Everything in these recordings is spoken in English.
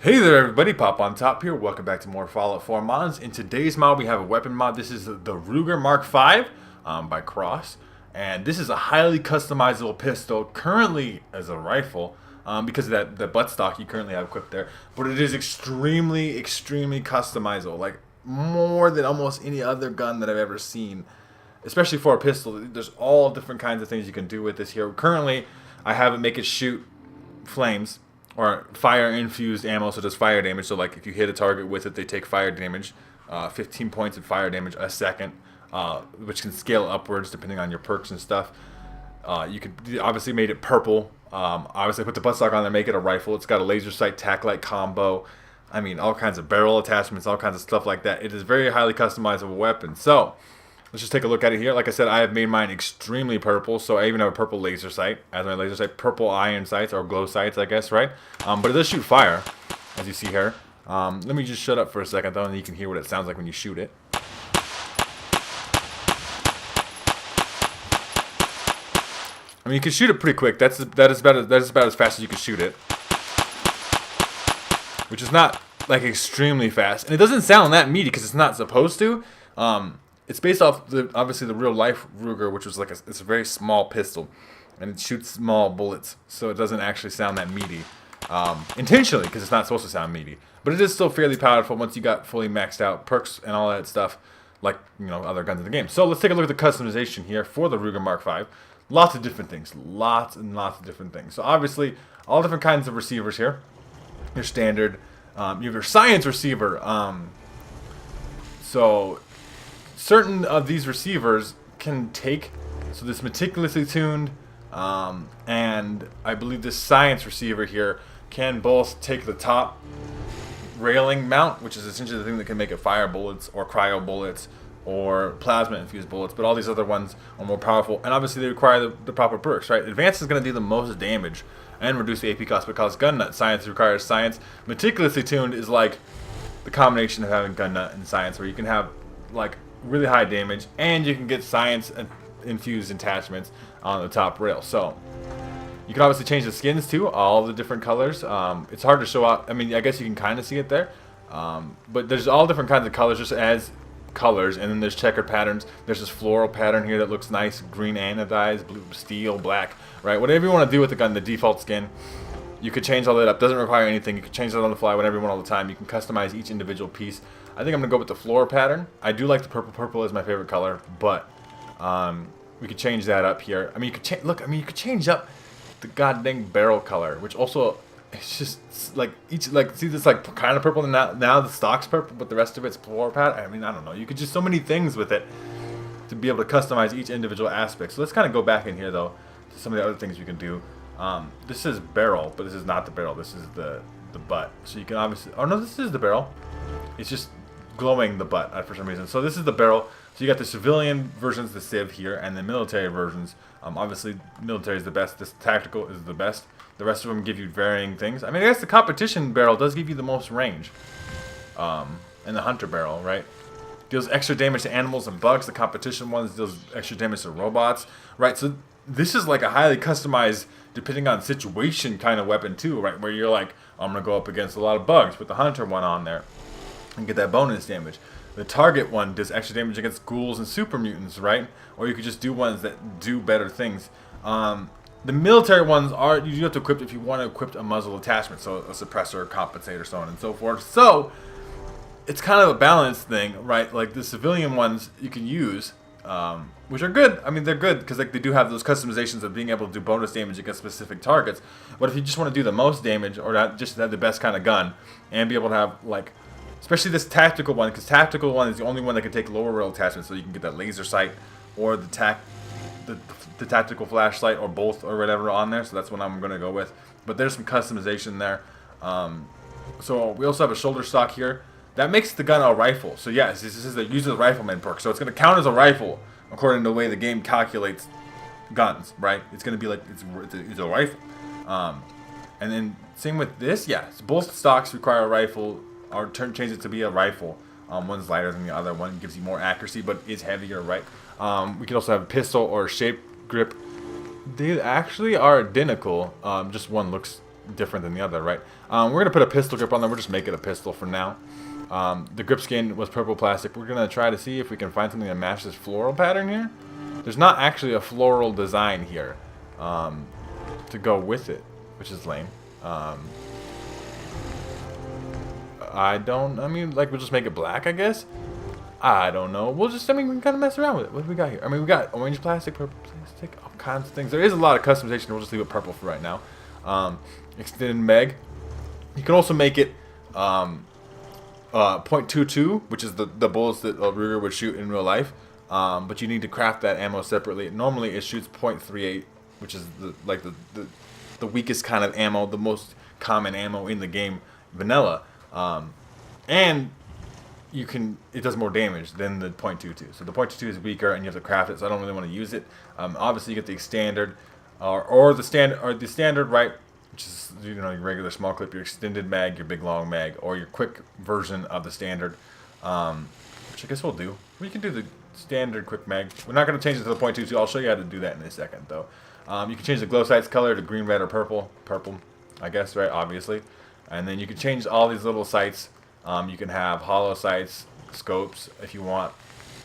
Hey there everybody, Popontop here. Welcome back to more Fallout 4 mods. In today's mod we have a weapon mod. This is the RugerMkV by Cross. And this is a highly customizable pistol, currently as a rifle, because of that the buttstock you currently have equipped there. But it is extremely customizable, like more than almost any other gun that I've ever seen. Especially for a pistol, there's all different kinds of things you can do with this here. Currently, I have it make it shoot flames or fire infused ammo, so does fire damage. So like if you hit a target with it, they take fire damage, 15 points of fire damage a second, which can scale upwards depending on your perks and stuff. You could obviously made it purple. Obviously put the buttstock on there, make it a rifle. It's got a laser sight tac light combo. I mean, all kinds of barrel attachments, all kinds of stuff like that. It is a very highly customizable weapon. So let's just take a look at it here. Like I said, I have made mine extremely purple, so I even have a purple laser sight as my laser sight. Purple iron sights, or glow sights, I guess, right? But it does shoot fire, as you see here. Let me just shut up for a second, though, and you can hear what it sounds like when you shoot it. I mean, you can shoot it pretty quick. That is about as fast as you can shoot it, which is not like extremely fast, and it doesn't sound that meaty because it's not supposed to. It's based off obviously the real life Ruger, which was like it's a very small pistol, and it shoots small bullets, so it doesn't actually sound that meaty, intentionally, because it's not supposed to sound meaty. But it is still fairly powerful once you got fully maxed out perks and all that stuff, like other guns in the game. So let's take a look at the customization here for the RugerMkV. Lots of different things, lots and lots of different things. So obviously all different kinds of receivers here. Your standard, you have your science receiver. So certain of these receivers can take, so this meticulously tuned, and I believe this science receiver here can both take the top railing mount, which is essentially the thing that can make it fire bullets or cryo bullets or plasma infused bullets, but all these other ones are more powerful, and obviously they require the proper perks, right? Advanced is going to do the most damage and reduce the AP cost because gun nut. Science requires science. Meticulously tuned is like the combination of having gun nut and science, where you can have like really high damage and you can get science infused attachments on the top rail. So you can obviously change the skins too, all the different colors. It's hard to show out. I mean, I guess you can kind of see it there, but there's all different kinds of colors just as colors, and then there's checkered patterns. There's this floral pattern here that looks nice, green anodized, blue, steel, black, right? Whatever you want to do with the gun, the default skin, you could change all that up. Doesn't require anything. You can change that on the fly whenever you want all the time. You can customize each individual piece. I think I'm gonna go with the floor pattern. I do like the purple. Purple is my favorite color, but we could change that up here. I mean, you could look. I mean, you could change up the goddamn barrel color, which also it's just like see this like kind of purple, and now the stock's purple, but the rest of it's floor pattern. I mean, I don't know. You could just so many things with it to be able to customize each individual aspect. So let's kind of go back in here though to some of the other things you can do. This is barrel, but this is not the barrel. This is the butt. So you can obviously. Oh no, this is the barrel. It's just glowing the butt for some reason. So this is the barrel. So you got the civilian versions, the civ here, and the military versions. Obviously, military is the best. This tactical is the best. The rest of them give you varying things. I mean, I guess the competition barrel does give you the most range. And the hunter barrel, right? Deals extra damage to animals and bugs. The competition ones deals extra damage to robots, right? So this is like a highly customized, depending on situation, kind of weapon too, right? Where you're like, I'm gonna go up against a lot of bugs. Put the hunter one on there and get that bonus damage. The target one does extra damage against ghouls and super mutants, right? Or you could just do ones that do better things. The military ones are, you do have to equip if you want to equip a muzzle attachment, so a suppressor, compensator, so on and so forth. So it's kind of a balanced thing, right? Like the civilian ones you can use, which are good. I mean, they're good because like they do have those customizations of being able to do bonus damage against specific targets. But if you just want to do the most damage, or not just have the best kind of gun and be able to have like, especially this tactical one, because tactical one is the only one that can take lower rail attachments, so you can get that laser sight or the tactical flashlight or both or whatever on there. So that's what I'm going to go with. But there's some customization there. So we also have a shoulder stock here. That makes the gun a rifle. So yes, this is the use of the rifleman perk. So it's going to count as a rifle according to the way the game calculates guns, right? It's going to be like it's a rifle. And then same with this. Yeah, so both stocks require a rifle, or change it to be a rifle. One's lighter than the other. One gives you more accuracy, but is heavier, right? We can also have a pistol or a shape grip. They actually are identical. Just one looks different than the other, right? We're going to put a pistol grip on there. We'll just make it a pistol for now. The grip skin was purple plastic. We're going to try to see if we can find something that matches this floral pattern here. There's not actually a floral design here to go with it, which is lame. I mean, like, we'll just make it black, I guess. I don't know. We'll just, I mean, we can kind of mess around with it. What do we got here? I mean, we got orange plastic, purple plastic, all kinds of things. There is a lot of customization. We'll just leave it purple for right now. Extended meg. You can also make it .22, which is the bullets that Ruger would shoot in real life. But you need to craft that ammo separately. Normally, it shoots .38, which is the weakest kind of ammo, the most common ammo in the game, vanilla. And it does more damage than the .22. So the .22 is weaker, and you have to craft it. So I don't really want to use it. Obviously, you get the standard, or the standard, right? Which is, you know, your regular small clip, your extended mag, your big long mag, or your quick version of the standard. Which I guess we'll do. We can do the standard quick mag. We're not going to change it to the .22. I'll show you how to do that in a second, though. You can change the glow sights color to green, red, or purple. Purple, I guess, right? Obviously. And then you can change all these little sights. You can have hollow sights, scopes, if you want.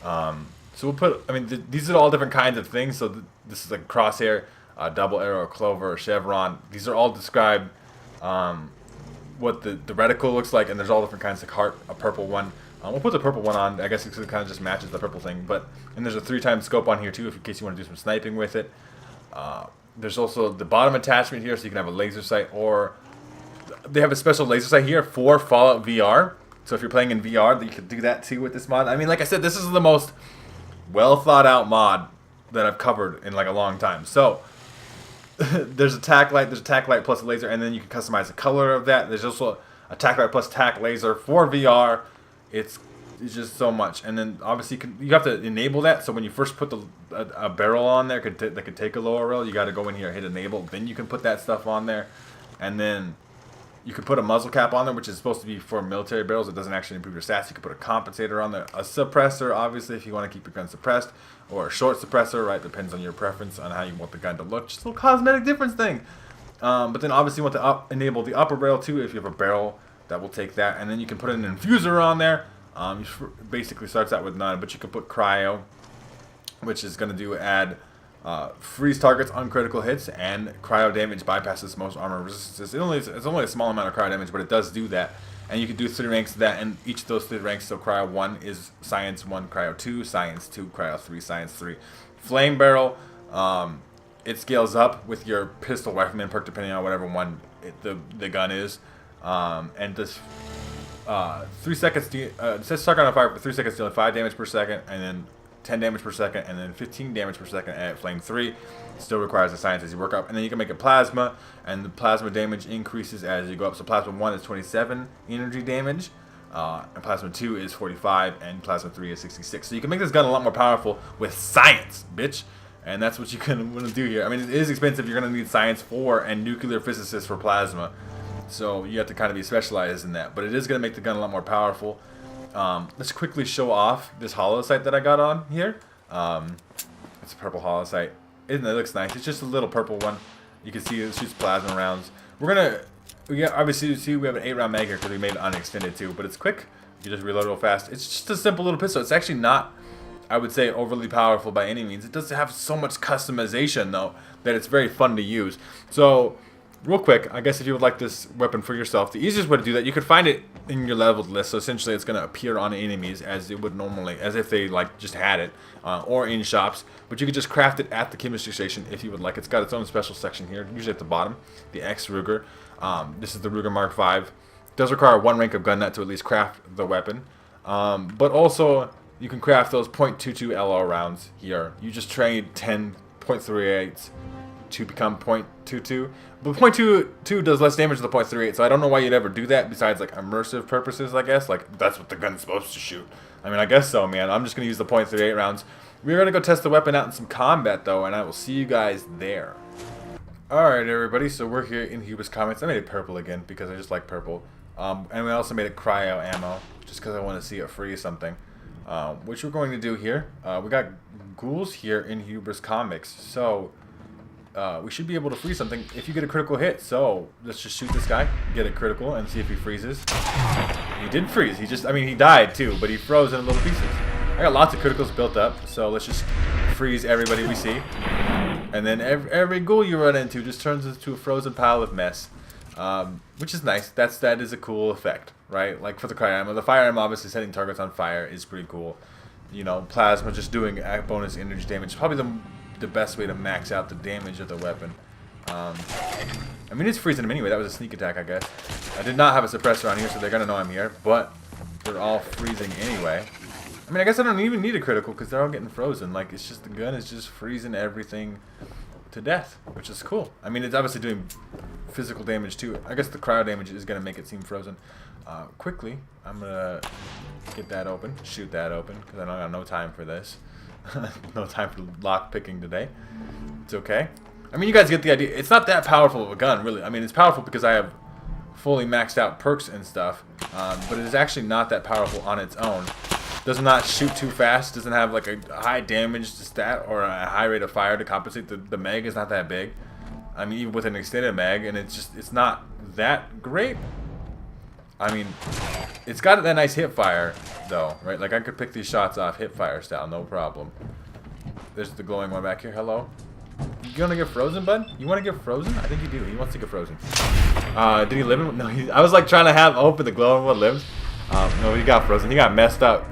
So we'll put, I mean, these are all different kinds of things. So this is like crosshair, double arrow, clover, chevron. These are all described what the reticle looks like, and there's all different kinds, like heart, a purple one. We'll put the purple one on. I guess it kind of just matches the purple thing. And there's a 3x scope on here too, in case you want to do some sniping with it. There's also the bottom attachment here, so you can have a laser sight, or they have a special laser sight here for Fallout VR. So if you're playing in VR, you can do that too with this mod. I mean, like I said, this is the most well thought out mod that I've covered in like a long time. So there's a tack light, plus a laser, and then you can customize the color of that. There's also a tack light plus tack laser for VR. It's just so much. And then obviously you have to enable that. So when you first put a barrel on there, that could take a lower rail, you got to go in here, hit enable, then you can put that stuff on there. And then you could put a muzzle cap on there, which is supposed to be for military barrels. It doesn't actually improve your stats. You could put a compensator on there, a suppressor, obviously, if you want to keep your gun suppressed, or a short suppressor, right? Depends on your preference on how you want the gun to look. Just a little cosmetic difference thing. But then obviously you want to enable the upper rail too. If you have a barrel, that will take that, and then you can put an infuser on there. Basically starts out with none, but you can put cryo, which is going to add freeze targets on critical hits, and cryo damage bypasses most armor resistances. It's only a small amount of cryo damage, but it does do that. And you can do 3 ranks of that, and each of those 3 ranks, so cryo 1 is science 1, cryo 2, science 2, cryo 3, science 3. Flame barrel, it scales up with your pistol rifleman perk depending on whatever one the gun is. And this 3 seconds, it says start on fire for 3 seconds, dealing 5 damage per second, and then 10 damage per second, and then 15 damage per second at flame 3. Still requires a science as you work up. And then you can make it plasma, and the plasma damage increases as you go up. So plasma 1 is 27 energy damage, and plasma 2 is 45, and plasma 3 is 66. So you can make this gun a lot more powerful with science, bitch. And that's what you can want to do here. I mean, it is expensive. You're going to need science for and nuclear physicists for plasma. So you have to kind of be specialized in that. But it is going to make the gun a lot more powerful. Let's quickly show off this hollow sight that I got on here. It's a purple hollow sight. It looks nice. It's just a little purple one. You can see it shoots plasma rounds. Obviously see we have an 8-round mag here because we made it unextended too, but it's quick. You just reload real fast. It's just a simple little pistol. It's actually not, I would say, overly powerful by any means. It does have so much customization though that it's very fun to use. So real quick, I guess if you would like this weapon for yourself, the easiest way to do that, you could find it in your leveled list. So essentially it's going to appear on enemies as it would normally, as if they like just had it, or in shops. But you could just craft it at the chemistry station if you would like. It's got its own special section here, usually at the bottom, the X Ruger. This is the RugerMkV. It does require 1 rank of gun nut to at least craft the weapon. But also you can craft those .22 LR rounds here. You just trade 10 .38s to become .22. But .22 does less damage than the .38, so I don't know why you'd ever do that besides like immersive purposes, I guess. Like that's what the gun's supposed to shoot. I mean, I guess so, man. I'm just gonna use the .38 rounds. We're gonna go test the weapon out in some combat though, and I will see you guys there. Alright everybody, so we're here in Hubris Comics. I made it purple again because I just like purple. And we also made it cryo ammo, just because I want to see it freeze something. Which we're going to do here. We got ghouls here in Hubris Comics. So we should be able to freeze something if you get a critical hit. So let's just shoot this guy, get a critical, and see if he freezes. He did freeze. He died too, but he froze in little pieces. I got lots of criticals built up, so let's just freeze everybody we see. And then every ghoul you run into just turns into a frozen pile of mess, which is nice. That is a cool effect, right? Like for the fire ammo. The fire ammo, obviously setting targets on fire is pretty cool. You know, plasma just doing bonus energy damage. Probably the best way to max out the damage of the weapon. I mean, it's freezing them anyway. That was a sneak attack, I guess. I did not have a suppressor on here, so they're gonna know I'm here. But they're all freezing anyway. I mean, I guess I don't even need a critical because they're all getting frozen. Like, it's just the gun is just freezing everything to death, which is cool. I mean, it's obviously doing physical damage too. I guess the cryo damage is going to make it seem frozen. Quickly, I'm going to get that open, shoot that open, because I don't have no time for this. No time for lock picking today. It's okay. I mean, you guys get the idea. It's not that powerful of a gun, really. I mean, it's powerful because I have fully maxed out perks and stuff, but it is actually not that powerful on its own. Does not shoot too fast, doesn't have like a high damage stat or a high rate of fire to compensate. The mag is not that big. I mean, even with an extended mag, and it's not that great. I mean, it's got that nice hip fire though, right? Like I could pick these shots off hip fire style, no problem. There's the glowing one back here. Hello. You gonna get frozen, bud? You want to get frozen? I think you do. He wants to get frozen. Did he live? No. I was like trying to have hope the glowing one lives. No, he got frozen. He got messed up.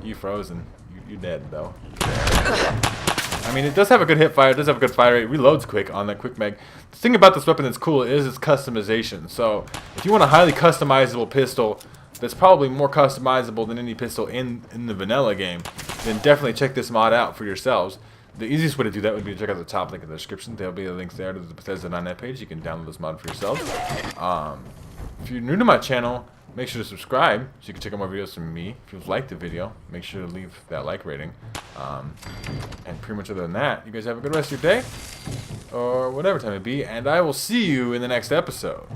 You frozen. You dead though. I mean, it does have a good hip fire. It does have a good fire rate. Reloads quick on that quick mag. The thing about this weapon that's cool is its customization. So if you want a highly customizable pistol that's probably more customizable than any pistol in the vanilla game, then definitely check this mod out for yourselves. The easiest way to do that would be to check out the top link in the description. There'll be a link there to the Bethesda.net page. You can download this mod for yourselves. If you're new to my channel, make sure to subscribe so you can check out more videos from me. If you've liked the video, make sure to leave that like rating. And pretty much other than that, you guys have a good rest of your day, or whatever time it be, and I will see you in the next episode.